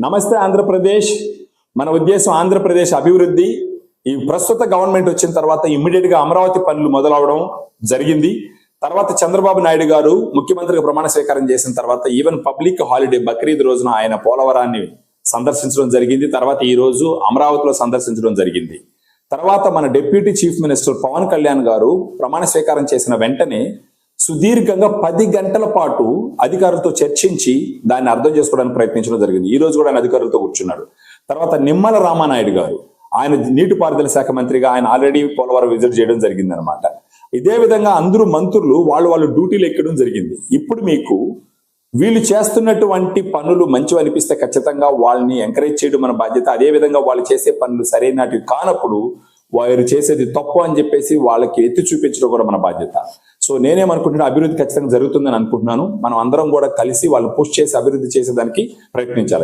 నమస్తే ఆంధ్రప్రదేశ్. మన ఉద్దేశం ఆంధ్రప్రదేశ్ అభివృద్ధి. ఈ ప్రస్తుత గవర్నమెంట్ వచ్చిన తర్వాత ఇమ్మీడియట్ గా అమరావతి పనులు మొదలవడం జరిగింది. తర్వాత చంద్రబాబు నాయుడు గారు ముఖ్యమంత్రిగా ప్రమాణ స్వీకారం చేసిన తర్వాత ఈవెన్ పబ్లిక్ హాలిడే బక్రీద్ రోజున ఆయన పోలవరాన్ని సందర్శించడం జరిగింది. తర్వాత ఈ రోజు అమరావతిలో సందర్శించడం జరిగింది. తర్వాత మన deputy chief minister Pawan Kalyan గారు ప్రమాణ స్వీకారం చేసిన వెంటనే సుదీర్ఘంగా 10 గంటల పాటు అధికారులతో చర్చించి దాన్ని అర్థం చేసుకోవడానికి ప్రయత్నించడం జరిగింది. ఈ రోజు కూడా ఆయన అధికారులతో కూర్చున్నాడు. తర్వాత నిమ్మల రామానాయుడు గారు, ఆయన నీటిపారుదల శాఖ మంత్రిగా ఆయన ఆల్రెడీ పోలవరం విజిట్ చేయడం జరిగింది అనమాట. ఇదే విధంగా అందరూ మంత్రులు వాళ్ళు డ్యూటీలు ఎక్కడం జరిగింది. ఇప్పుడు మీకు వీళ్ళు చేస్తున్నటువంటి పనులు మంచివి అనిపిస్తే ఖచ్చితంగా వాళ్ళని ఎంకరేజ్ చేయడం మన బాధ్యత. అదే విధంగా వాళ్ళు చేసే పనులు సరైనటివి కానప్పుడు వారు చేసేది తప్పు అని చెప్పేసి వాళ్ళకి ఎత్తి చూపించడం కూడా మన బాధ్యత. సో నేనేమనుకుంటున్నా, అభివృద్ధి ఖచ్చితంగా జరుగుతుందని అనుకుంటున్నాను. మనం అందరం కూడా కలిసి వాళ్ళు పుష్ చేసి అభివృద్ధి చేసేదానికి ప్రయత్నించాలి.